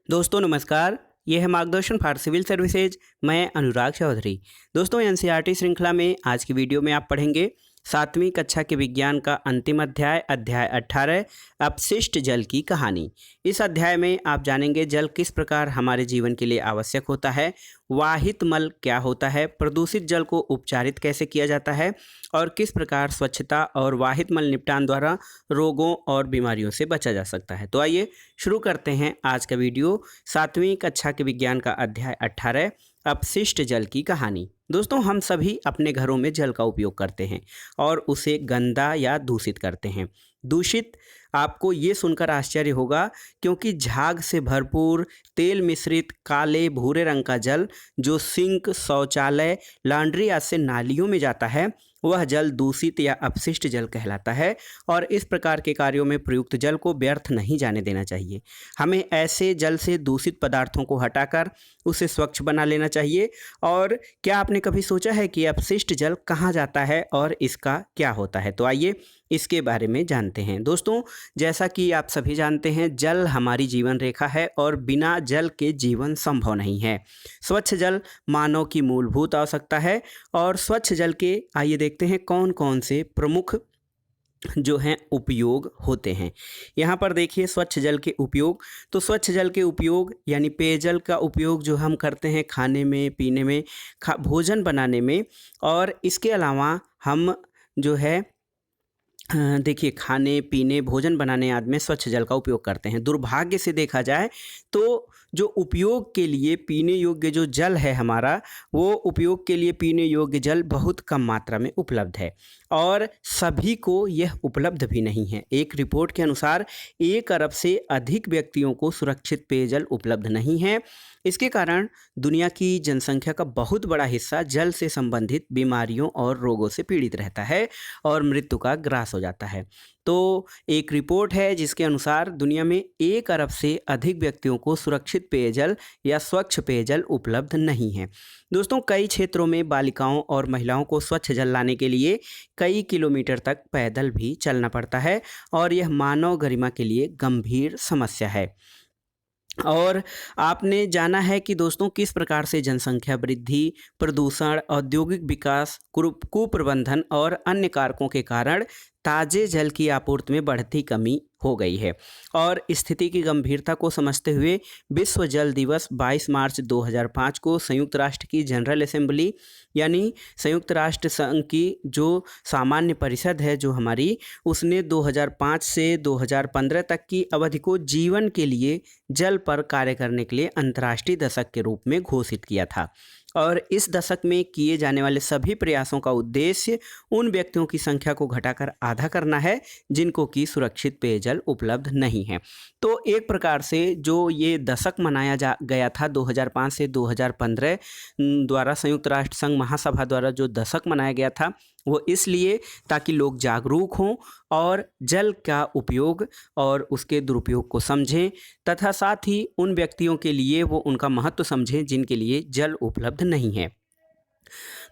दोस्तों नमस्कार। ये है मार्गदर्शन फॉर सिविल सर्विसेज। मैं अनुराग चौधरी। दोस्तों एनसीईआरटी श्रृंखला में आज की वीडियो में आप पढ़ेंगे 7वीं कक्षा के विज्ञान का अंतिम अध्याय अध्याय 18 अपशिष्ट जल की कहानी। इस अध्याय में आप जानेंगे जल किस प्रकार हमारे जीवन के लिए आवश्यक होता है, वाहित मल क्या होता है, प्रदूषित जल को उपचारित कैसे किया जाता है और किस प्रकार स्वच्छता और वाहित मल निपटान द्वारा रोगों और बीमारियों से बचा जा सकता है। तो आइए शुरू करते हैं आज का वीडियो। 7वीं कक्षा के विज्ञान का अध्याय 18 अपशिष्ट जल की कहानी। दोस्तों हम सभी अपने घरों में जल का उपयोग करते हैं और उसे गंदा या दूषित करते हैं। दूषित आपको ये सुनकर आश्चर्य होगा क्योंकि झाग से भरपूर तेल मिश्रित काले भूरे रंग का जल जो सिंक, शौचालय, लॉन्ड्री आदि से नालियों में जाता है वह जल दूषित या अपशिष्ट जल कहलाता है और इस प्रकार के कार्यों में प्रयुक्त जल को व्यर्थ नहीं जाने देना चाहिए। हमें ऐसे जल से दूषित पदार्थों को हटाकर उसे स्वच्छ बना लेना चाहिए। और क्या आपने कभी सोचा है कि अपशिष्ट जल कहाँ जाता है और इसका क्या होता है? तो आइए इसके बारे में जानते हैं। दोस्तों जैसा कि आप सभी जानते हैं जल हमारी जीवन रेखा है और बिना जल के जीवन संभव नहीं है। स्वच्छ जल मानव की मूलभूत आवश्यकता है और स्वच्छ जल के आइए देखते हैं कौन कौन से प्रमुख जो हैं उपयोग होते हैं। यहाँ पर देखिए स्वच्छ जल के उपयोग। तो स्वच्छ जल के उपयोग यानी पेयजल का उपयोग जो हम करते हैं खाने में, पीने में, भोजन बनाने में। और इसके अलावा हम जो है देखिए खाने पीने भोजन बनाने आदि में स्वच्छ जल का उपयोग करते हैं। दुर्भाग्य से देखा जाए तो जो उपयोग के लिए पीने योग्य जो जल है हमारा, वो उपयोग के लिए पीने योग्य जल बहुत कम मात्रा में उपलब्ध है और सभी को यह उपलब्ध भी नहीं है। एक रिपोर्ट के अनुसार 1 अरब से अधिक व्यक्तियों को सुरक्षित पेयजल उपलब्ध नहीं है। इसके कारण दुनिया की जनसंख्या का बहुत बड़ा हिस्सा जल से संबंधित बीमारियों और रोगों से पीड़ित रहता है और मृत्यु का ग्रास हो जाता है। तो एक रिपोर्ट है जिसके अनुसार दुनिया में 1 अरब से अधिक व्यक्तियों को सुरक्षित पेयजल या स्वच्छ पेयजल उपलब्ध नहीं है। दोस्तों कई क्षेत्रों में बालिकाओं और महिलाओं को स्वच्छ जल लाने के लिए कई किलोमीटर तक पैदल भी चलना पड़ता है और यह मानव गरिमा के लिए गंभीर समस्या है। और आपने जाना है कि दोस्तों किस प्रकार से जनसंख्या वृद्धि, प्रदूषण, औद्योगिक विकास, कुप्रबंधन और अन्य कारकों के कारण ताज़े जल की आपूर्ति में बढ़ती कमी हो गई है। और स्थिति की गंभीरता को समझते हुए विश्व जल दिवस 22 मार्च 2005 को संयुक्त राष्ट्र की जनरल असेंबली यानी संयुक्त राष्ट्र संघ की जो सामान्य परिषद है जो हमारी, उसने 2005 से 2015 तक की अवधि को जीवन के लिए जल पर कार्य करने के लिए अंतर्राष्ट्रीय दशक के रूप में घोषित किया था। और इस दशक में किए जाने वाले सभी प्रयासों का उद्देश्य उन व्यक्तियों की संख्या को घटाकर आधा करना है जिनको कि सुरक्षित पेयजल उपलब्ध नहीं है। तो एक प्रकार से जो ये दशक मनाया जा गया था 2005 से 2015 द्वारा संयुक्त राष्ट्र संघ महासभा द्वारा जो दशक मनाया गया था वो इसलिए ताकि लोग जागरूक हों और जल का उपयोग और उसके दुरुपयोग को समझें तथा साथ ही उन व्यक्तियों के लिए वो उनका महत्व समझें जिनके लिए जल उपलब्ध नहीं है।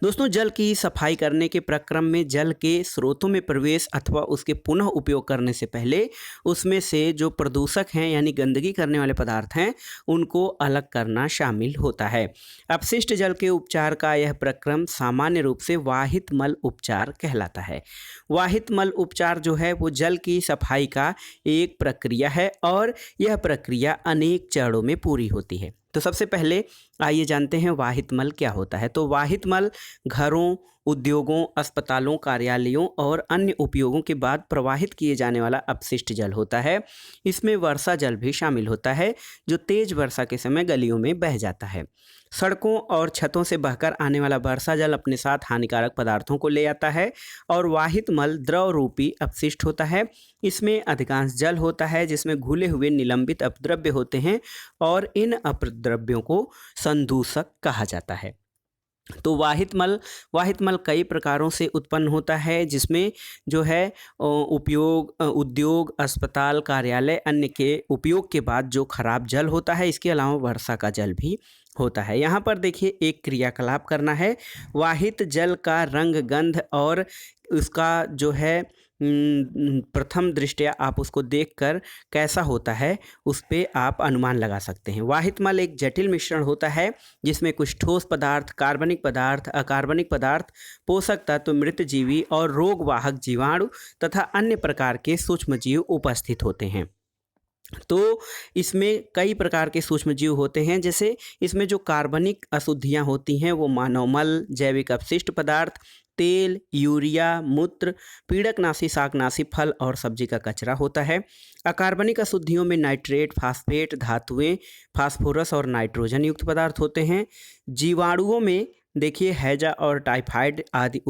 दोस्तों जल की सफाई करने के प्रक्रम में जल के स्रोतों में प्रवेश अथवा उसके पुनः उपयोग करने से पहले उसमें से जो प्रदूषक हैं यानी गंदगी करने वाले पदार्थ हैं उनको अलग करना शामिल होता है। अपशिष्ट जल के उपचार का यह प्रक्रम सामान्य रूप से वाहित मल उपचार कहलाता है। वाहित मल उपचार जो है वो जल की सफाई का एक प्रक्रिया है और यह प्रक्रिया अनेक चरणों में पूरी होती है। तो सबसे पहले आइए जानते हैं वाहित मल क्या होता है। तो वाहित मल घरों, उद्योगों, अस्पतालों, कार्यालयों और अन्य उपयोगों के बाद प्रवाहित किए जाने वाला अपशिष्ट जल होता है। इसमें वर्षा जल भी शामिल होता है जो तेज वर्षा के समय गलियों में बह जाता है। सड़कों और छतों से बहकर आने वाला वर्षा जल अपने साथ हानिकारक पदार्थों को ले आता है और वाहित मल द्रव रूपी अपशिष्ट होता है। इसमें अधिकांश जल होता है जिसमें घुले हुए निलंबित अपद्रव्य होते हैं और इन अपद्रव्यों को संदूषक कहा जाता है। तो वाहित मल कई प्रकारों से उत्पन्न होता है जिसमें जो है उद्योग, अस्पताल, कार्यालय अन्य के उपयोग के बाद जो खराब जल होता है, इसके अलावा वर्षा का जल भी होता है। यहाँ पर देखिए एक क्रियाकलाप करना है। वाहित जल का रंग, गंध और उसका जो है प्रथम दृष्टया आप उसको देखकर कैसा होता है उस पे आप अनुमान लगा सकते हैं। वाहित मल एक जटिल मिश्रण होता है जिसमें कुछ ठोस पदार्थ, कार्बनिक पदार्थ, अकार्बनिक पदार्थ, पोषक तत्व, मृत जीवी और रोगवाहक जीवाणु तथा अन्य प्रकार के सूक्ष्मजीव उपस्थित होते हैं। तो इसमें कई प्रकार के सूक्ष्मजीव होते हैं, जैसे इसमें जो कार्बनिक अशुद्धियाँ होती हैं वो मानव मल, जैविक अपशिष्ट पदार्थ, तेल, यूरिया, मूत्र, पीड़कनाशी, शाकनाशी, फल और सब्जी का कचरा होता है। अकार्बनिक अशुद्धियों में नाइट्रेट, फास्फेट, धातुएं, फास्फोरस और नाइट्रोजन युक्त पदार्थ होते हैं। जीवाणुओं में देखिए हैजा और टाइफाइड आदि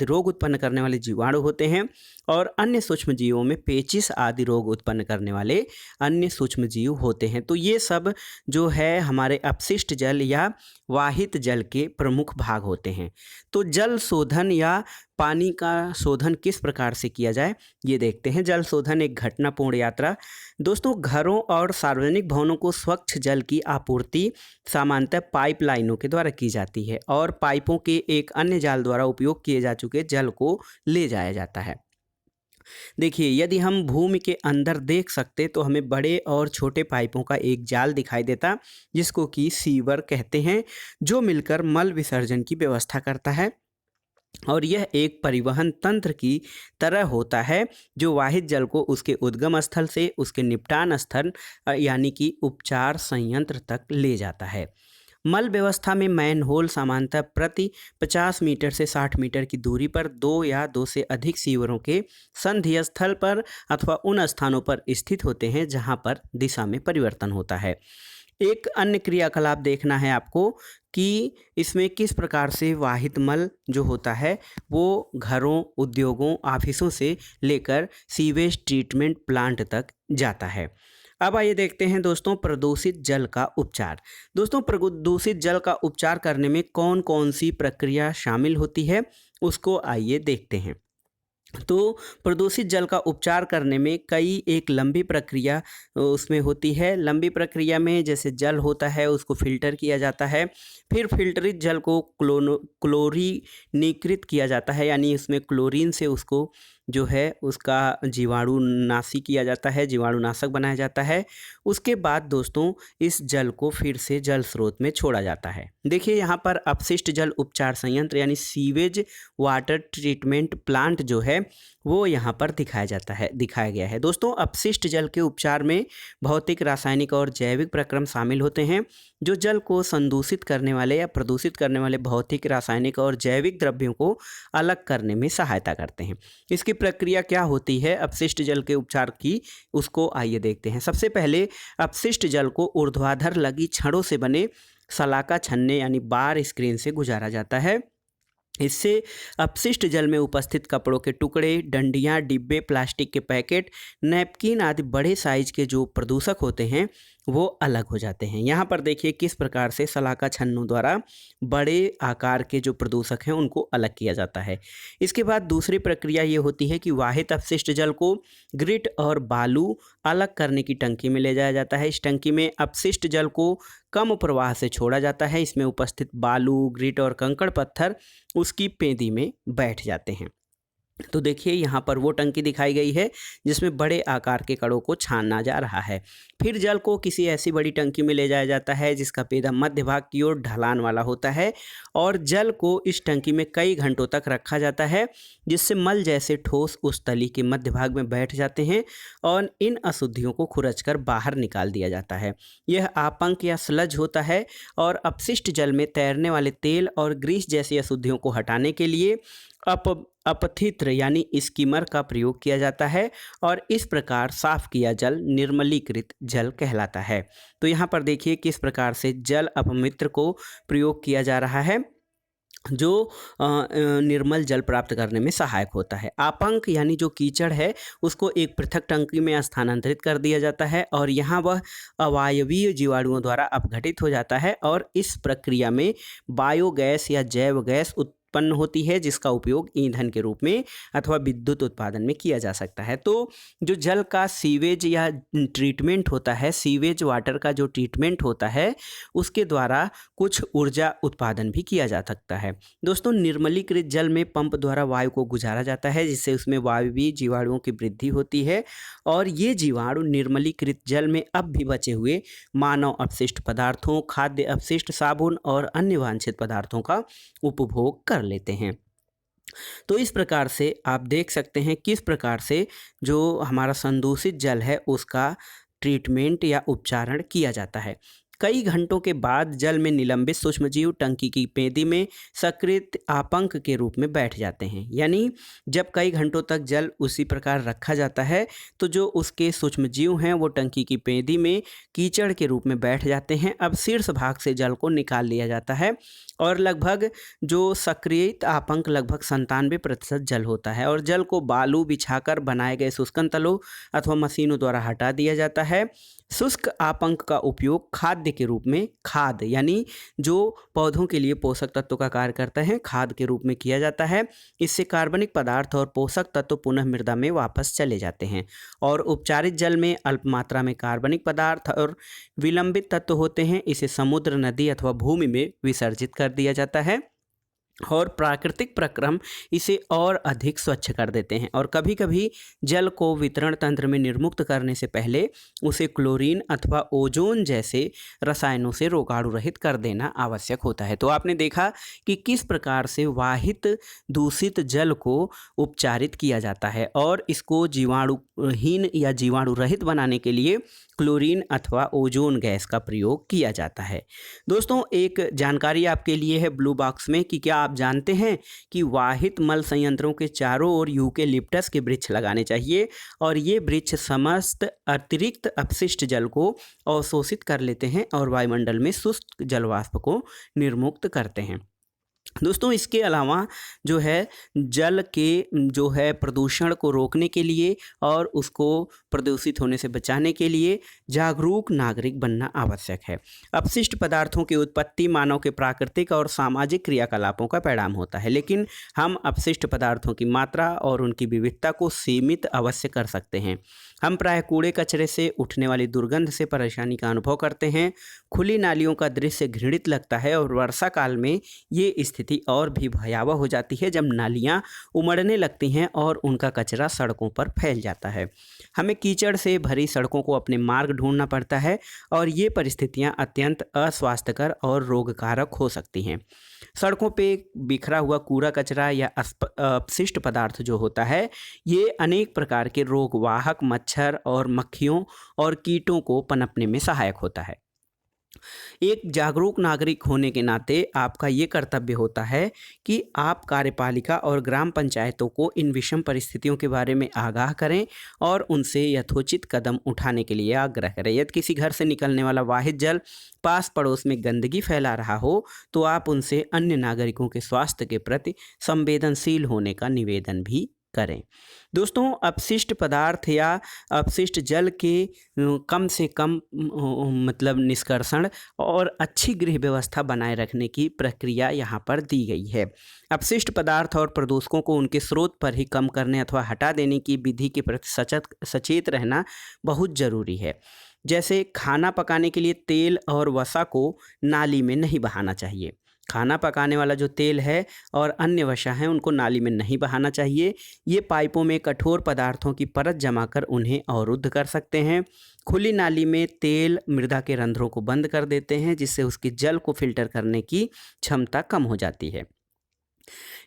रोग उत्पन्न करने वाले जीवाणु होते हैं और अन्य सूक्ष्मजीवों में पेचिश आदि रोग उत्पन्न करने वाले अन्य सूक्ष्मजीव होते हैं। तो ये सब जो है हमारे अपशिष्ट जल या वाहित जल के प्रमुख भाग होते हैं। तो जल शोधन या पानी का शोधन किस प्रकार से किया जाए ये देखते हैं। जल शोधन एक घटनापूर्ण यात्रा। दोस्तों, घरों और सार्वजनिक भवनों को स्वच्छ जल की आपूर्ति सामान्यतः पाइपलाइनों के द्वारा की जाती है और पाइपों के एक अन्य जाल द्वारा उपयोग किए जा चुके जल को ले जाया जाता है। देखिए, यदि हम भूमि के अंदर देख सकते तो हमें बड़े और छोटे पाइपों का एक जाल दिखाई देता जिसको कि सीवर कहते हैं, जो मिलकर मल विसर्जन की व्यवस्था करता है और यह एक परिवहन तंत्र की तरह होता है जो वाहित जल को उसके उद्गम स्थल से उसके निपटान स्थल यानी कि उपचार संयंत्र तक ले जाता है। मल व्यवस्था में मैनहोल सामान्यतः प्रति 50 मीटर से 60 मीटर की दूरी पर 2 या 2 से अधिक सीवरों के संधि स्थल पर अथवा उन स्थानों पर स्थित होते हैं जहां पर दिशा में परिवर्तन होता है। एक अन्य क्रियाकलाप देखना है आपको कि इसमें किस प्रकार से वाहित मल जो होता है वो घरों, उद्योगों, ऑफिसों से लेकर सीवेज ट्रीटमेंट प्लांट तक जाता है। अब आइए देखते हैं दोस्तों प्रदूषित जल का उपचार। दोस्तों, प्रदूषित जल का उपचार करने में कौन कौन सी प्रक्रिया शामिल होती है उसको आइए देखते हैं। तो प्रदूषित जल का उपचार करने में एक लंबी प्रक्रिया उसमें होती है। लंबी प्रक्रिया में जैसे जल होता है उसको फिल्टर किया जाता है, फिर फिल्टरित जल को क्लोरीनीकृत किया जाता है, यानी उसमें क्लोरीन से उसको जो है उसका जीवाणुनाशी किया जाता है, जीवाणुनाशक बनाया जाता है। उसके बाद दोस्तों इस जल को फिर से जल स्रोत में छोड़ा जाता है। देखिए, यहाँ पर अपशिष्ट जल उपचार संयंत्र यानी सीवेज वाटर ट्रीटमेंट प्लांट जो है वो यहाँ पर दिखाया गया है। दोस्तों, अपशिष्ट जल के उपचार में भौतिक, रासायनिक और जैविक प्रक्रम शामिल होते हैं जो जल को संदूषित करने वाले या प्रदूषित करने वाले भौतिक, रासायनिक और जैविक द्रव्यों को अलग करने में सहायता करते हैं। इसकी प्रक्रिया क्या होती है अपशिष्ट जल के उपचार की, उसको आइए देखते हैं। सबसे पहले अपशिष्ट जल को ऊर्ध्वाधर लगी छड़ों से बने सलाका छन्ने यानी बार स्क्रीन से गुजारा जाता है। इससे अपशिष्ट जल में उपस्थित कपड़ों के टुकड़े, डंडियाँ, डिब्बे, प्लास्टिक के पैकेट, नैपकिन आदि बड़े साइज के जो प्रदूषक होते हैं वो अलग हो जाते हैं। यहाँ पर देखिए किस प्रकार से सलाका छन्नों द्वारा बड़े आकार के जो प्रदूषक हैं उनको अलग किया जाता है। इसके बाद दूसरी प्रक्रिया ये होती है कि वाहित अपशिष्ट जल को ग्रिट और बालू अलग करने की टंकी में ले जाया जाता है। इस टंकी में अपशिष्ट जल को कम प्रवाह से छोड़ा जाता है। इसमें उपस्थित बालू, ग्रिट और कंकड़ पत्थर उसकी पेंदी में बैठ जाते हैं। तो देखिए यहाँ पर वो टंकी दिखाई गई है जिसमें बड़े आकार के कणों को छाना जा रहा है। फिर जल को किसी ऐसी बड़ी टंकी में ले जाया जाता है जिसका पेदा मध्य भाग की ओर ढलान वाला होता है और जल को इस टंकी में कई घंटों तक रखा जाता है, जिससे मल जैसे ठोस उस तली के मध्य भाग में बैठ जाते हैं और इन अशुद्धियों को खुरचकर बाहर निकाल दिया जाता है। यह आपंक या स्लज होता है और अपशिष्ट जल में तैरने वाले तेल और ग्रीस जैसी अशुद्धियों को हटाने के लिए अपथित्र यानी स्कीमर का प्रयोग किया जाता है और इस प्रकार साफ किया जल निर्मलीकृत जल कहलाता है। तो यहाँ पर देखिए किस प्रकार से जल अपमित्र को प्रयोग किया जा रहा है जो निर्मल जल प्राप्त करने में सहायक होता है। आपंक यानी जो कीचड़ है उसको एक पृथक टंकी में स्थानांतरित कर दिया जाता है और यहाँ वह अवायवीय जीवाणुओं द्वारा अपघटित हो जाता है और इस प्रक्रिया में बायोगैस या जैव गैस उत्पन्न होती है जिसका उपयोग ईंधन के रूप में अथवा विद्युत उत्पादन में किया जा सकता है। तो जो जल का सीवेज या ट्रीटमेंट होता है, सीवेज वाटर का जो ट्रीटमेंट होता है, उसके द्वारा कुछ ऊर्जा उत्पादन भी किया जा सकता है। दोस्तों, निर्मलीकृत जल में पंप द्वारा वायु को गुजारा जाता है जिससे उसमें वायवीय जीवाणुओं की वृद्धि होती है और ये जीवाणु निर्मलीकृत जल में अब भी बचे हुए मानव अपशिष्ट पदार्थों, खाद्य अपशिष्ट, साबुन और अन्य वांछित पदार्थों का उपभोग कर लेते हैं। तो इस प्रकार से आप देख सकते हैं किस प्रकार से जो हमारा संदूषित जल है उसका ट्रीटमेंट या उपचारण किया जाता है। कई घंटों के बाद जल में निलंबित सूक्ष्मजीव टंकी की पेंदी में सक्रिय आपंक के रूप में बैठ जाते हैं। यानी जब कई घंटों तक जल उसी प्रकार रखा जाता है तो जो उसके सूक्ष्मजीव हैं वो टंकी की पेंदी में कीचड़ के रूप में बैठ जाते हैं। अब शीर्ष भाग से जल को निकाल लिया जाता है और लगभग जो सक्रियित आपंक लगभग 97% जल होता है और जल को बालू बिछाकर बनाए गए शुष्कन तलों अथवा मशीनों द्वारा हटा दिया जाता है। शुष्क आपंक का उपयोग खाद्य के रूप में, खाद यानी जो पौधों के लिए पोषक तत्व का कार्य करता है, खाद के रूप में किया जाता है। इससे कार्बनिक पदार्थ और पोषक तत्व पुनः मृदा में वापस चले जाते हैं और उपचारित जल में अल्प मात्रा में कार्बनिक पदार्थ और विलंबित तत्व होते हैं। इसे समुद्र, नदी अथवा भूमि में विसर्जित कर दिया जाता है और प्राकृतिक प्रक्रम इसे और अधिक स्वच्छ कर देते हैं और कभी कभी जल को वितरण तंत्र में निर्मुक्त करने से पहले उसे क्लोरीन अथवा ओजोन जैसे रसायनों से रोगाणु रहित कर देना आवश्यक होता है। तो आपने देखा कि किस प्रकार से वाहित दूषित जल को उपचारित किया जाता है और इसको जीवाणुहीन या जीवाणु रहित बनाने के लिए क्लोरीन अथवा ओजोन गैस का प्रयोग किया जाता है। दोस्तों, एक जानकारी आपके लिए है ब्लू बॉक्स में कि क्या आप जानते हैं कि वाहित मल संयंत्रों के चारों ओर यूकेलिप्टस के वृक्ष लगाने चाहिए और ये वृक्ष समस्त अतिरिक्त अपशिष्ट जल को अवशोषित कर लेते हैं और वायुमंडल में शुष्क जलवाष्प को निर्मुक्त करते हैं। दोस्तों, इसके अलावा जो है जल के जो है प्रदूषण को रोकने के लिए और उसको प्रदूषित होने से बचाने के लिए जागरूक नागरिक बनना आवश्यक है। अपशिष्ट पदार्थों की उत्पत्ति मानव के प्राकृतिक और सामाजिक क्रियाकलापों का परिणाम होता है, लेकिन हम अपशिष्ट पदार्थों की मात्रा और उनकी विविधता को सीमित अवश्य कर सकते हैं। हम प्रायः कूड़े कचरे से उठने वाली दुर्गंध से परेशानी का अनुभव करते हैं। खुली नालियों का दृश्य घृणित लगता है और वर्षा काल में ये स्थिति और भी भयावह हो जाती है जब नालियाँ उमड़ने लगती हैं और उनका कचरा सड़कों पर फैल जाता है। हमें कीचड़ से भरी सड़कों को अपने मार्ग ढूंढना पड़ता है और ये परिस्थितियाँ अत्यंत अस्वास्थ्यकर और रोगकारक हो सकती हैं। सड़कों पे बिखरा हुआ कूड़ा कचरा या अपशिष्ट पदार्थ जो होता है ये अनेक प्रकार के रोगवाहक मच्छर और मक्खियों और कीटों को पनपने में सहायक होता है। एक जागरूक नागरिक होने के नाते आपका ये कर्तव्य होता है कि आप कार्यपालिका और ग्राम पंचायतों को इन विषम परिस्थितियों के बारे में आगाह करें और उनसे यथोचित कदम उठाने के लिए आग्रह करें। यदि किसी घर से निकलने वाला वाहित जल पास पड़ोस में गंदगी फैला रहा हो तो आप उनसे अन्य नागरिकों के स्वास्थ्य के प्रति संवेदनशील होने का निवेदन भी करें। दोस्तों, अपशिष्ट पदार्थ या अपशिष्ट जल के कम से कम मतलब निष्कर्षण और अच्छी गृह व्यवस्था बनाए रखने की प्रक्रिया यहाँ पर दी गई है। अपशिष्ट पदार्थ और प्रदूषकों को उनके स्रोत पर ही कम करने अथवा हटा देने की विधि के प्रति सचेत रहना बहुत ज़रूरी है। जैसे खाना पकाने के लिए तेल और वसा को नाली में नहीं बहाना चाहिए। खाना पकाने वाला जो तेल है और अन्य वसा हैं उनको नाली में नहीं बहाना चाहिए। ये पाइपों में कठोर पदार्थों की परत जमाकर उन्हें अवरुद्ध कर सकते हैं। खुली नाली में तेल मृदा के रंध्रों को बंद कर देते हैं जिससे उसके जल को फिल्टर करने की क्षमता कम हो जाती है।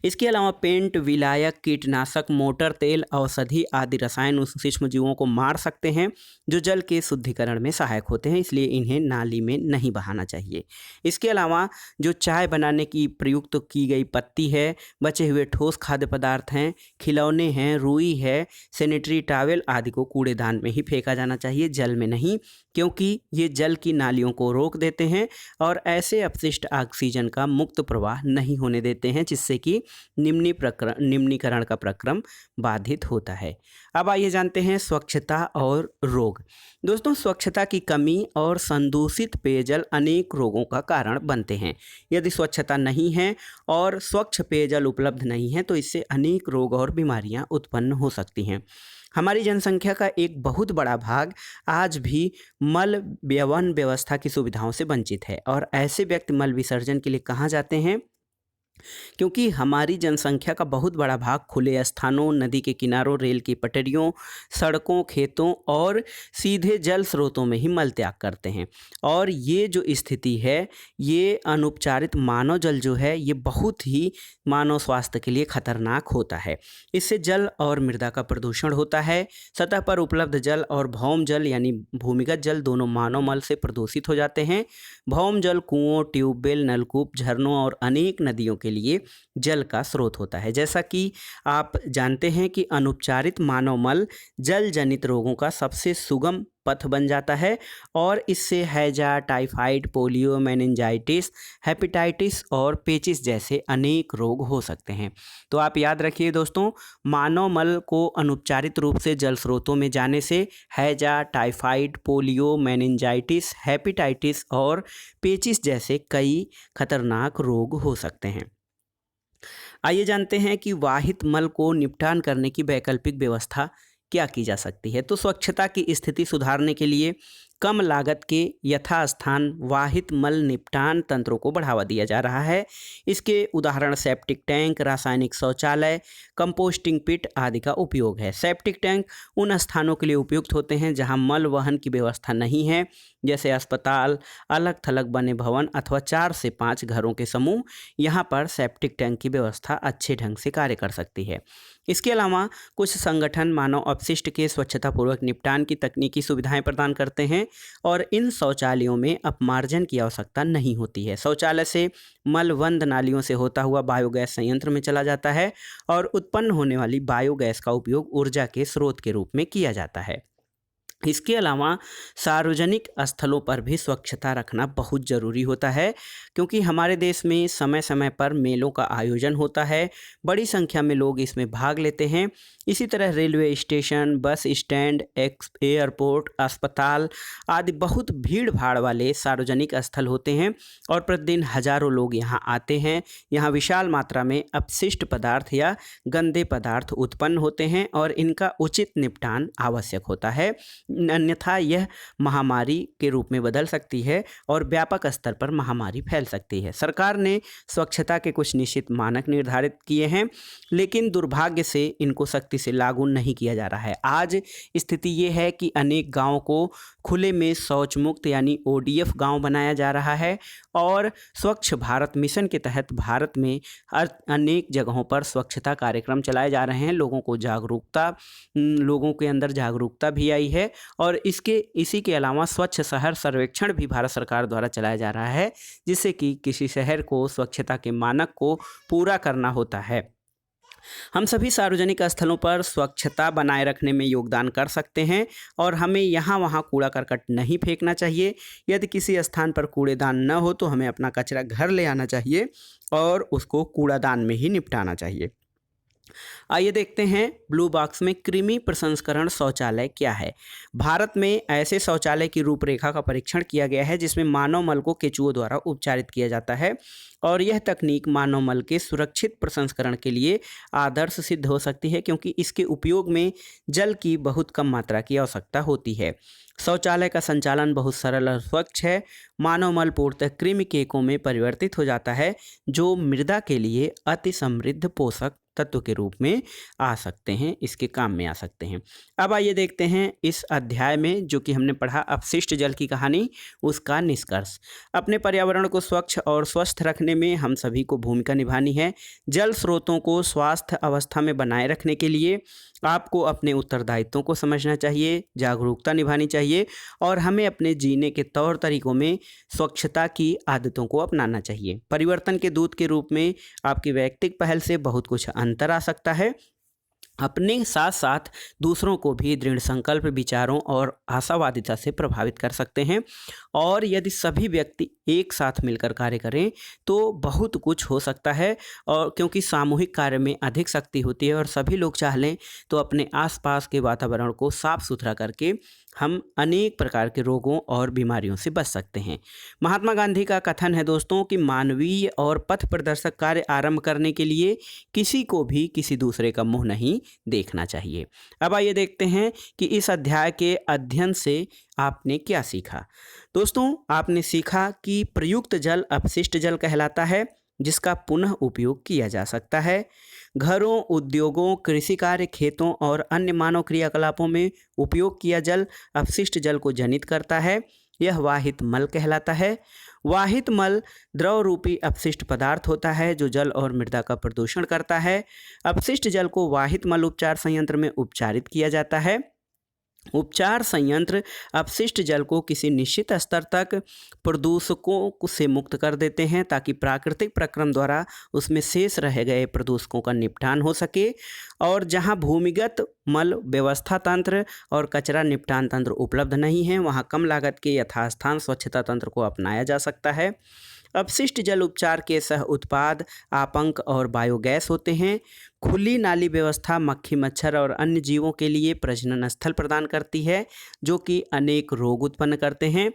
इसके अलावा पेंट, विलायक, कीटनाशक, मोटर तेल, औषधि आदि रसायन उस सूक्ष्म जीवों को मार सकते हैं जो जल के शुद्धिकरण में सहायक होते हैं, इसलिए इन्हें नाली में नहीं बहाना चाहिए। इसके अलावा जो चाय बनाने की प्रयुक्त की गई पत्ती है, बचे हुए ठोस खाद्य पदार्थ हैं, खिलौने हैं, रुई है, सैनिटरी टॉवेल आदि को कूड़ेदान में ही फेंका जाना चाहिए, जल में नहीं, क्योंकि ये जल की नालियों को रोक देते हैं और ऐसे अपशिष्ट ऑक्सीजन का मुक्त प्रवाह नहीं होने देते हैं जिससे जिससे कि निम्नीकरण का प्रक्रम बाधित होता है। अब आइए जानते हैं स्वच्छता और रोग। दोस्तों, स्वच्छता की कमी और संदूषित पेयजल अनेक रोगों का कारण बनते हैं। यदि स्वच्छता नहीं है और स्वच्छ पेयजल उपलब्ध नहीं है तो इससे अनेक रोग और बीमारियां उत्पन्न हो सकती हैं। हमारी जनसंख्या का एक बहुत बड़ा भाग आज भी मल व्यवन व्यवस्था की सुविधाओं से वंचित है और ऐसे व्यक्ति मल विसर्जन के लिए कहाँ जाते हैं? क्योंकि हमारी जनसंख्या का बहुत बड़ा भाग खुले स्थानों, नदी के किनारों, रेल की पटरियों, सड़कों, खेतों और सीधे जल स्रोतों में ही मल त्याग करते हैं। और ये जो स्थिति है, ये अनुपचारित मानव जल जो है, ये बहुत ही मानव स्वास्थ्य के लिए खतरनाक होता है। इससे जल और मृदा का प्रदूषण होता है। सतह पर उपलब्ध जल और भौम जल यानी भूमिगत जल दोनों मानव मल से प्रदूषित हो जाते हैं। भौम जल कुओं, ट्यूबवेल, नलकूप, झरनों और अनेक नदियों के लिए जल का स्रोत होता है। जैसा कि आप जानते हैं कि अनुपचारित मानव मल जल जनित रोगों का सबसे सुगम पथ बन जाता है और इससे हैजा, टाइफाइड, पोलियो, मेनिंजाइटिस, हेपेटाइटिस और पेचिस जैसे अनेक रोग हो सकते हैं। तो आप याद रखिए दोस्तों, मानव मल को अनुपचारित रूप से जल स्रोतों में जाने से हैजा, टाइफाइड, पोलियो, मेनिंजाइटिस, हेपेटाइटिस और पेचिस जैसे कई खतरनाक रोग हो सकते हैं। आइए जानते हैं कि वाहित मल को निपटान करने की वैकल्पिक व्यवस्था क्या की जा सकती है। तो स्वच्छता की स्थिति सुधारने के लिए कम लागत के यथास्थान वाहित मल निपटान तंत्रों को बढ़ावा दिया जा रहा है। इसके उदाहरण सेप्टिक टैंक, रासायनिक शौचालय, कंपोस्टिंग पिट आदि का उपयोग है। सेप्टिक टैंक उन स्थानों के लिए उपयुक्त होते हैं जहां मल वहन की व्यवस्था नहीं है, जैसे अस्पताल, अलग थलग बने भवन अथवा 4 से 5 घरों के समूह। यहाँ पर सेप्टिक टैंक की व्यवस्था अच्छे ढंग से कार्य कर सकती है। इसके अलावा कुछ संगठन मानव अपशिष्ट के स्वच्छतापूर्वक निपटान की तकनीकी सुविधाएं प्रदान करते हैं और इन शौचालयों में अपमार्जन की आवश्यकता नहीं होती है। शौचालय से मलबंद नालियों से होता हुआ बायोगैस संयंत्र में चला जाता है और उत्पन्न होने वाली बायोगैस का उपयोग ऊर्जा के स्रोत के रूप में किया जाता है। इसके अलावा सार्वजनिक स्थलों पर भी स्वच्छता रखना बहुत ज़रूरी होता है, क्योंकि हमारे देश में समय समय पर मेलों का आयोजन होता है। बड़ी संख्या में लोग इसमें भाग लेते हैं। इसी तरह railway station, bus stand, airport, अस्पताल आदि बहुत भीड़ भाड़ वाले सार्वजनिक स्थल होते हैं और प्रतिदिन हजारों लोग यहाँ आते हैं। यहाँ विशाल मात्रा में अपशिष्ट पदार्थ या गंदे पदार्थ उत्पन्न होते हैं और इनका उचित निपटान आवश्यक होता है, अन्यथा यह महामारी के रूप में बदल सकती है और व्यापक स्तर पर महामारी फैल सकती है। सरकार ने स्वच्छता के कुछ निश्चित मानक निर्धारित किए हैं, लेकिन दुर्भाग्य से इनको सख्ती से लागू नहीं किया जा रहा है। आज स्थिति ये है कि अनेक गांवों को खुले में शौच मुक्त यानी ODF गांव बनाया जा रहा है और स्वच्छ भारत मिशन के तहत भारत में अनेक जगहों पर स्वच्छता कार्यक्रम चलाए जा रहे हैं। लोगों के अंदर जागरूकता भी आई है और इसी के अलावा स्वच्छ शहर सर्वेक्षण भी भारत सरकार द्वारा चलाया जा रहा है, जिससे कि किसी शहर को स्वच्छता के मानक को पूरा करना होता है। हम सभी सार्वजनिक स्थलों पर स्वच्छता बनाए रखने में योगदान कर सकते हैं और हमें यहाँ वहाँ कूड़ा करकट नहीं फेंकना चाहिए। यदि किसी स्थान पर कूड़ेदान न हो तो हमें अपना कचरा घर ले आना चाहिए और उसको कूड़ादान में ही निपटाना चाहिए। आइए देखते हैं ब्लू बॉक्स में कृमि प्रसंस्करण शौचालय क्या है। भारत में ऐसे शौचालय की रूपरेखा का परीक्षण किया गया है जिसमें मानव मल को केंचुओं द्वारा उपचारित किया जाता है और यह तकनीक मानव मल के सुरक्षित प्रसंस्करण के लिए आदर्श सिद्ध हो सकती है, क्योंकि इसके उपयोग में जल की बहुत कम मात्रा की आवश्यकता होती है। शौचालय का संचालन बहुत सरल और स्वच्छ है। मानव मल पूर्णतः कृमि केकों में परिवर्तित हो जाता है जो मृदा के लिए अति समृद्ध पोषक तत्व के रूप में आ सकते हैं, इसके काम में आ सकते हैं। अब आइए देखते हैं इस अध्याय में जो कि हमने पढ़ा अपशिष्ट जल की कहानी, उसका निष्कर्ष। अपने पर्यावरण को स्वच्छ और स्वस्थ रखने में हम सभी को भूमिका निभानी है। जल स्रोतों को स्वास्थ्य अवस्था में बनाए रखने के लिए आपको अपने उत्तरदायित्वों को समझना चाहिए, जागरूकता निभानी चाहिए और हमें अपने जीने के तौर तरीकों में स्वच्छता की आदतों को अपनाना चाहिए। परिवर्तन के दूत के रूप में आपकी वैयक्तिक पहल से बहुत कुछ अंतर आ सकता है। अपने साथ साथ दूसरों को भी दृढ़ संकल्प, विचारों और आशावादिता से प्रभावित कर सकते हैं और यदि सभी व्यक्ति एक साथ मिलकर कार्य करें तो बहुत कुछ हो सकता है। और क्योंकि सामूहिक कार्य में अधिक शक्ति होती है और सभी लोग चाह लें तो अपने आसपास के वातावरण को साफ सुथरा करके हम अनेक प्रकार के रोगों और बीमारियों से बच सकते हैं। महात्मा गांधी का कथन है दोस्तों कि मानवीय और पथ प्रदर्शक कार्य आरंभ करने के लिए किसी को भी किसी दूसरे का मुंह नहीं देखना चाहिए। अब आइए देखते हैं कि इस अध्याय के अध्ययन से आपने क्या सीखा। दोस्तों, आपने सीखा कि प्रयुक्त जल अपशिष्ट जल कहलाता है जिसका पुनः उपयोग किया जा सकता है। घरों, उद्योगों, कृषि कार्य, खेतों और अन्य मानव क्रियाकलापों में उपयोग किया जल अपशिष्ट जल को जनित करता है। यह वाहित मल कहलाता है। वाहित मल द्रव रूपी अपशिष्ट पदार्थ होता है जो जल और मृदा का प्रदूषण करता है। अपशिष्ट जल को वाहित मल उपचार संयंत्र में उपचारित किया जाता है। उपचार संयंत्र अपशिष्ट जल को किसी निश्चित स्तर तक प्रदूषकों से मुक्त कर देते हैं ताकि प्राकृतिक प्रक्रम द्वारा उसमें शेष रह गए प्रदूषकों का निपटान हो सके। और जहां भूमिगत मल व्यवस्था तंत्र और कचरा निपटान तंत्र उपलब्ध नहीं है वहां कम लागत के यथास्थान स्वच्छता तंत्र को अपनाया जा सकता है। अपशिष्ट जल उपचार के सह उत्पाद आपंक और बायोगैस होते हैं। खुली नाली व्यवस्था मक्खी, मच्छर और अन्य जीवों के लिए प्रजनन स्थल प्रदान करती है जो कि अनेक रोग उत्पन्न करते हैं।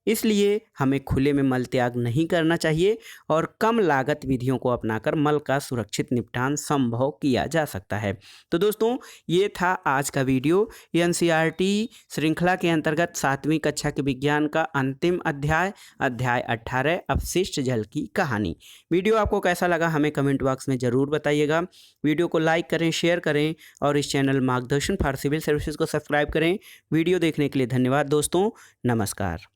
इसलिए हमें खुले में मल त्याग नहीं करना चाहिए और कम लागत विधियों को अपनाकर मल का सुरक्षित निपटान संभव किया जा सकता है। तो दोस्तों, ये था आज का वीडियो। एनसीईआरटी श्रृंखला के अंतर्गत 7वीं कक्षा के विज्ञान का अंतिम अध्याय 18 अपशिष्ट जल की कहानी। वीडियो आपको कैसा लगा हमें कमेंट बॉक्स में ज़रूर बताइएगा। वीडियो को लाइक करें, शेयर करें और इस चैनल मार्गदर्शन फॉर सिविल सर्विसेज को सब्सक्राइब करें। वीडियो देखने के लिए धन्यवाद दोस्तों। नमस्कार।